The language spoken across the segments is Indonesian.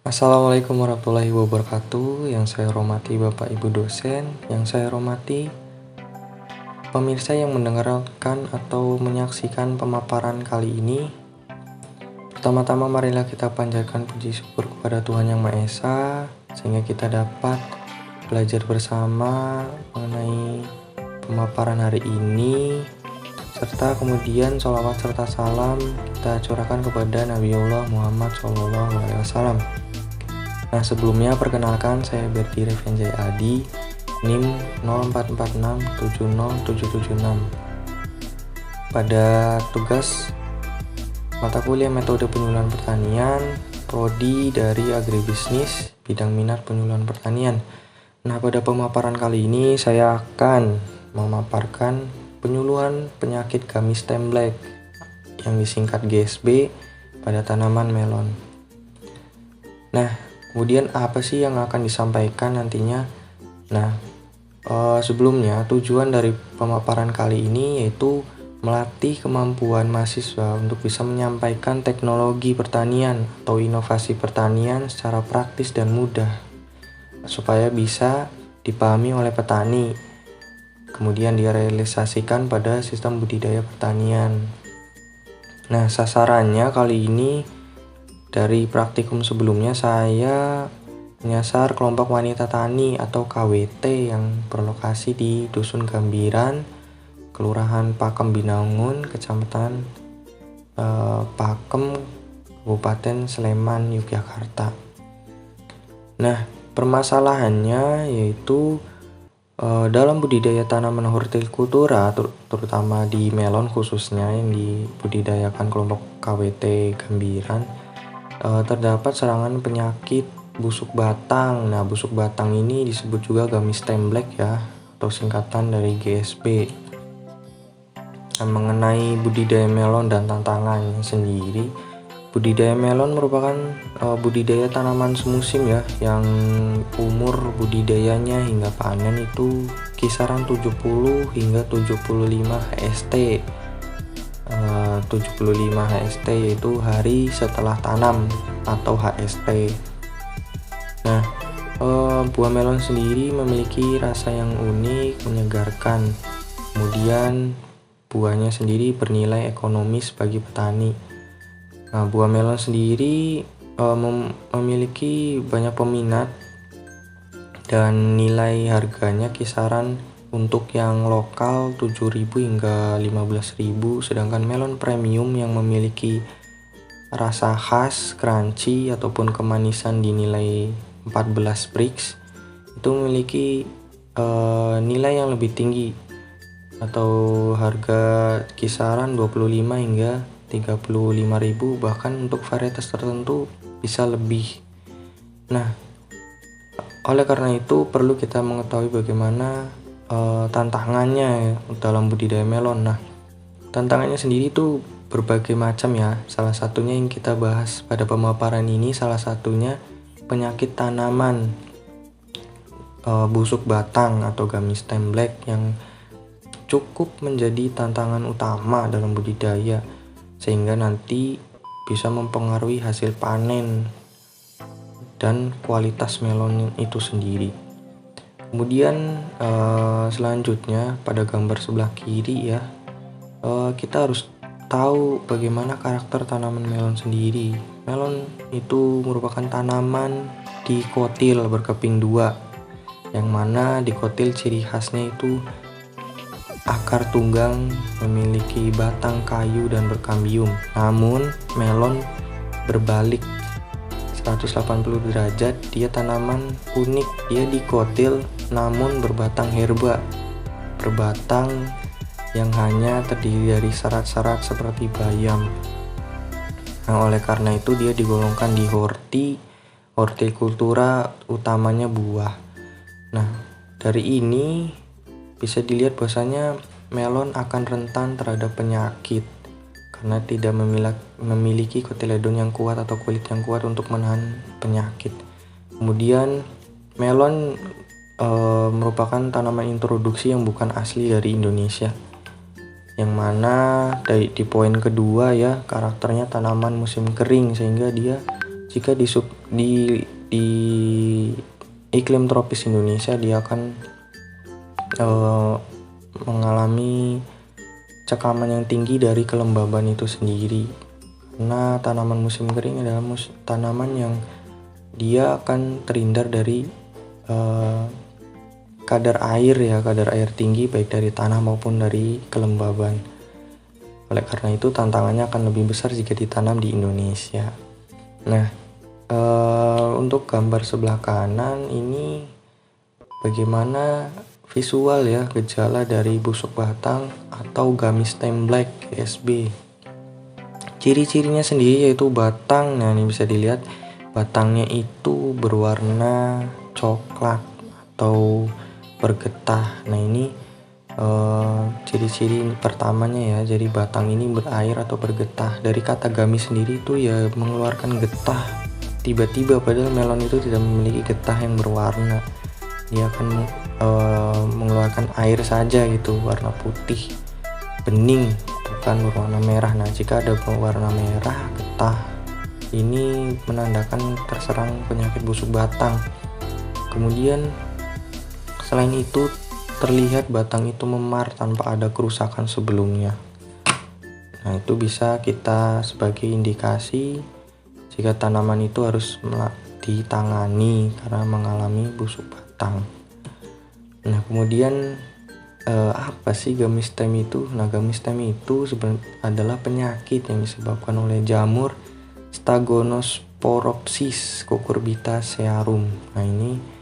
Assalamualaikum warahmatullahi wabarakatuh. Yang saya hormati Bapak Ibu dosen, yang saya hormati pemirsa yang mendengarkan atau menyaksikan pemaparan kali ini. Pertama-tama marilah kita panjatkan puji syukur kepada Tuhan Yang Maha Esa sehingga kita dapat belajar bersama mengenai pemaparan hari ini, serta kemudian sholawat serta salam kita curahkan kepada Nabiullah Muhammad SAW. Nah, sebelumnya perkenalkan, saya Berdi Revenjaya Adi, NIM 0446707776. Pada tugas mata kuliah metode penyuluhan pertanian, prodi dari agribisnis, bidang minat penyuluhan pertanian. Nah, pada pemaparan kali ini saya akan memaparkan penyuluhan penyakit gamis stem black yang disingkat GSB pada tanaman melon. Nah, kemudian apa sih yang akan disampaikan nantinya? Nah, sebelumnya tujuan dari pemaparan kali ini yaitu melatih kemampuan mahasiswa untuk bisa menyampaikan teknologi pertanian atau inovasi pertanian secara praktis dan mudah, supaya bisa dipahami oleh petani, kemudian direalisasikan pada sistem budidaya pertanian. Nah, sasarannya kali ini dari praktikum sebelumnya saya menyasar kelompok wanita tani atau KWT yang berlokasi di Dusun Gambiran, Kelurahan Pakem Binangun, Kecamatan Pakem, Kabupaten Sleman, Yogyakarta. Nah, permasalahannya yaitu dalam budidaya tanaman hortikultura, terutama di melon khususnya yang dibudidayakan kelompok KWT Gambiran, terdapat serangan penyakit busuk batang. Nah, busuk batang ini disebut juga gamis stem black ya, atau singkatan dari GSB. Nah, mengenai budidaya melon dan tantangannya sendiri, budidaya melon merupakan budidaya tanaman semusim ya, yang umur budidayanya hingga panen itu kisaran 70 hingga 75 HST. 75 HST yaitu hari setelah tanam atau HST. Nah, buah melon sendiri memiliki rasa yang unik, menyegarkan. Kemudian buahnya sendiri bernilai ekonomis bagi petani. Nah, buah melon sendiri memiliki banyak peminat dan nilai harganya kisaran untuk yang lokal 7.000 hingga 15.000, sedangkan melon premium yang memiliki rasa khas, crunchy ataupun kemanisan dinilai 14 Brix itu memiliki nilai yang lebih tinggi atau harga kisaran 25 hingga 35.000, bahkan untuk varietas tertentu bisa lebih. Nah, oleh karena itu perlu kita mengetahui bagaimana tantangannya dalam budidaya melon. Nah, tantangannya sendiri itu berbagai macam ya. Salah satunya yang kita bahas pada pemaparan ini, salah satunya penyakit tanaman busuk batang atau gamis stem black yang cukup menjadi tantangan utama dalam budidaya, sehingga nanti bisa mempengaruhi hasil panen dan kualitas melon itu sendiri. Kemudian selanjutnya pada gambar sebelah kiri ya, kita harus tahu bagaimana karakter tanaman melon sendiri. Melon itu merupakan tanaman dikotil berkeping dua, yang mana dikotil ciri khasnya itu akar tunggang, memiliki batang kayu dan berkambium. Namun melon berbalik 180 derajat, dia tanaman unik, dia dikotil namun berbatang herba, berbatang yang hanya terdiri dari serat-serat seperti bayam. Nah, oleh karena itu dia digolongkan di hortikultura, utamanya buah. Nah, dari ini bisa dilihat bahwasanya melon akan rentan terhadap penyakit karena tidak memiliki kotiledon yang kuat atau kulit yang kuat untuk menahan penyakit. Kemudian melon merupakan tanaman introduksi yang bukan asli dari Indonesia, yang mana di poin kedua ya, karakternya tanaman musim kering sehingga dia Jika di iklim tropis Indonesia, dia akan mengalami cekaman yang tinggi dari kelembaban itu sendiri. Karena tanaman musim kering adalah tanaman yang dia akan terhindar dari kadar air tinggi baik dari tanah maupun dari kelembaban. Oleh karena itu tantangannya akan lebih besar jika ditanam di Indonesia. Nah, untuk gambar sebelah kanan ini bagaimana visual ya gejala dari busuk batang atau gummy stem black GSB. Ciri-cirinya sendiri yaitu batang, nah ini bisa dilihat batangnya itu berwarna coklat atau bergetah. Nah ini ciri-ciri pertamanya ya, jadi batang ini berair atau bergetah. Dari kata gummy sendiri itu ya mengeluarkan getah tiba-tiba, padahal melon itu tidak memiliki getah yang berwarna, dia akan mengeluarkan air saja gitu, warna putih bening, bukan berwarna merah. Nah jika ada berwarna merah getah, ini menandakan terserang penyakit busuk batang. Kemudian selain itu terlihat batang itu memar tanpa ada kerusakan sebelumnya. Nah itu bisa kita sebagai indikasi jika tanaman itu harus ditangani karena mengalami busuk batang. Nah kemudian apa sih gummy stem itu? Nah gummy stem itu sebenarnya adalah penyakit yang disebabkan oleh jamur Staphylococcus cucurbitacearum. Nah ini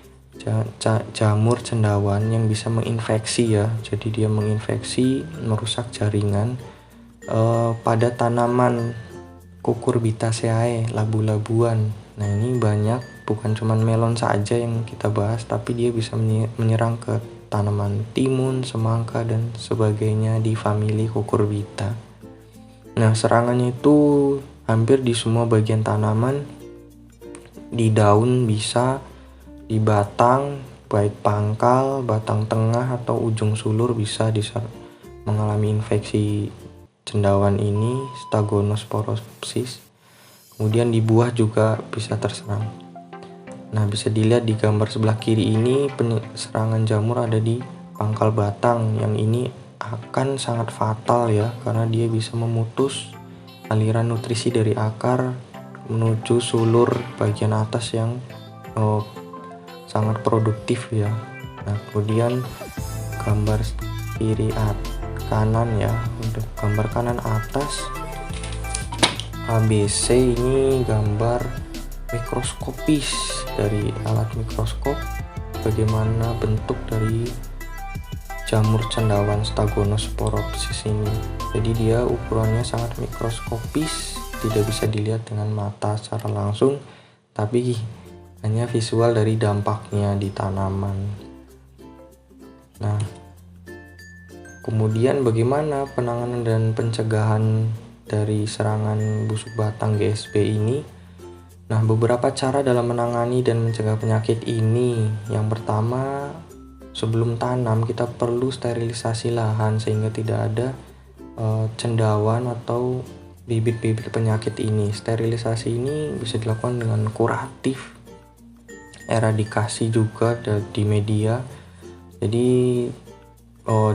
jamur cendawan yang bisa menginfeksi ya, jadi dia menginfeksi, merusak jaringan pada tanaman Cucurbitaceae, labu-labuan. Nah ini banyak, bukan cuma melon saja yang kita bahas, tapi dia bisa menyerang ke tanaman timun, semangka dan sebagainya di famili Cucurbita. Nah serangannya itu hampir di semua bagian tanaman, di daun bisa, di batang, baik pangkal, batang tengah atau ujung sulur bisa mengalami infeksi cendawan ini, Staphylococcus. Kemudian di buah juga bisa terserang. Nah bisa dilihat di gambar sebelah kiri ini, serangan jamur ada di pangkal batang, yang ini akan sangat fatal ya, karena dia bisa memutus aliran nutrisi dari akar menuju sulur bagian atas yang sangat produktif ya. Nah kemudian gambar kiri kanan ya, untuk gambar kanan atas ABC ini gambar mikroskopis dari alat mikroskop bagaimana bentuk dari jamur cendawan Staphylococcus ini. Jadi dia ukurannya sangat mikroskopis, tidak bisa dilihat dengan mata secara langsung, tapi hanya visual dari dampaknya di tanaman. Nah kemudian bagaimana penanganan dan pencegahan dari serangan busuk batang GSB ini? Nah beberapa cara dalam menangani dan mencegah penyakit ini. Yang pertama, sebelum tanam kita perlu sterilisasi lahan sehingga tidak ada cendawan atau bibit-bibit penyakit ini. Sterilisasi ini bisa dilakukan dengan kuratif, eradikasi juga di media. Jadi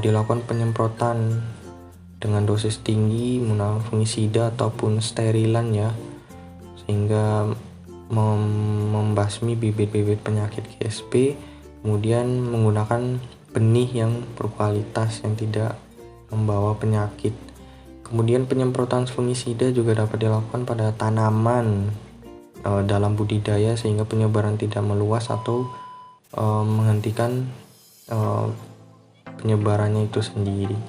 dilakukan penyemprotan dengan dosis tinggi menggunakan fungisida ataupun sterilan ya, sehingga membasmi bibit-bibit penyakit GSB. Kemudian menggunakan benih yang berkualitas yang tidak membawa penyakit. Kemudian penyemprotan fungisida juga dapat dilakukan pada tanaman dalam budidaya sehingga penyebaran tidak meluas atau menghentikan penyebarannya itu sendiri.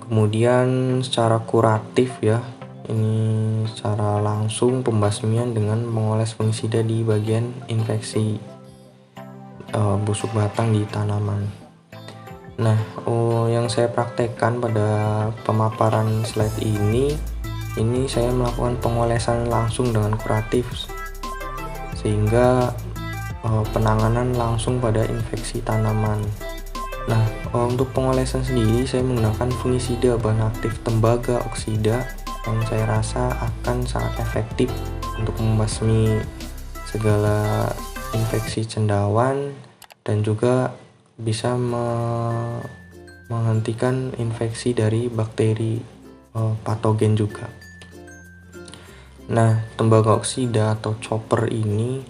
Kemudian secara kuratif ya, ini secara langsung pembasmian dengan mengoles fungisida di bagian infeksi busuk batang di tanaman. Nah yang saya praktekkan pada pemaparan slide ini saya melakukan pengolesan langsung dengan kuratif sehingga penanganan langsung pada infeksi tanaman. Nah untuk pengolesan sendiri saya menggunakan fungisida bahan aktif tembaga oksida yang saya rasa akan sangat efektif untuk membasmi segala infeksi cendawan dan juga bisa menghentikan infeksi dari bakteri patogen juga. Nah, tembaga-oksida atau chopper ini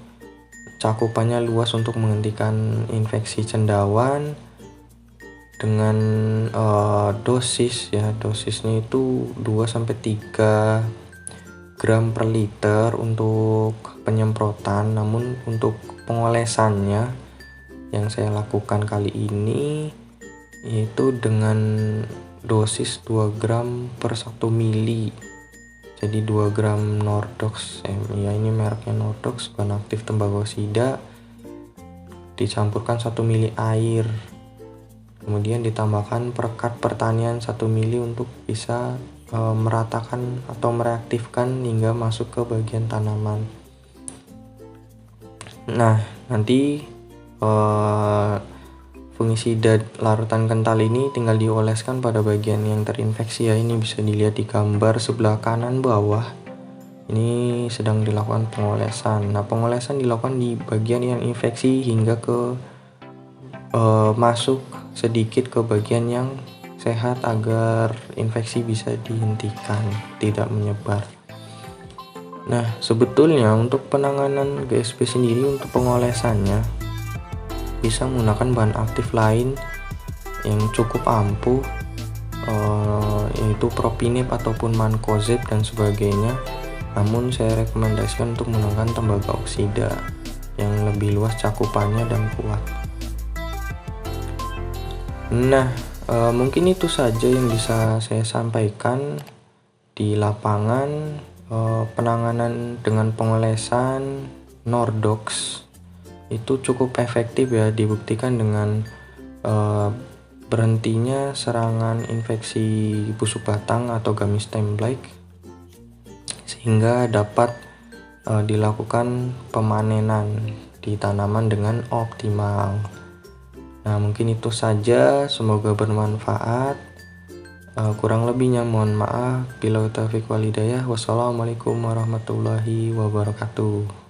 cakupannya luas untuk menghentikan infeksi cendawan dengan dosisnya itu 2-3 gram per liter untuk penyemprotan, namun untuk pengolesannya yang saya lakukan kali ini yaitu dengan dosis 2 gram per 1 mili. Jadi 2 gram Nordox, ya ini mereknya Nordox, bahan aktif tembaga-oksida, dicampurkan 1 mili air. Kemudian ditambahkan perekat pertanian 1 mili untuk bisa meratakan atau mereaktifkan hingga masuk ke bagian tanaman. Nah, nanti fungisida larutan kental ini tinggal dioleskan pada bagian yang terinfeksi ya. Ini bisa dilihat di gambar sebelah kanan bawah. Ini sedang dilakukan pengolesan. Nah, pengolesan dilakukan di bagian yang infeksi hingga ke masuk sedikit ke bagian yang sehat agar infeksi bisa dihentikan, tidak menyebar. Nah, sebetulnya untuk penanganan GSP sendiri untuk pengolesannya bisa menggunakan bahan aktif lain yang cukup ampuh, yaitu propinip ataupun mancozeb dan sebagainya. Namun saya rekomendasikan untuk menggunakan tembaga oksida yang lebih luas cakupannya dan kuat. Nah, mungkin itu saja yang bisa saya sampaikan di lapangan. Penanganan dengan pengolesan Nordox itu cukup efektif ya, dibuktikan dengan berhentinya serangan infeksi busuk batang atau gummy stem blight, sehingga dapat dilakukan pemanenan di tanaman dengan optimal. Nah, mungkin itu saja, semoga bermanfaat. Kurang lebihnya mohon maaf. Bila taufiq wal hidayah. Wassalamualaikum warahmatullahi wabarakatuh.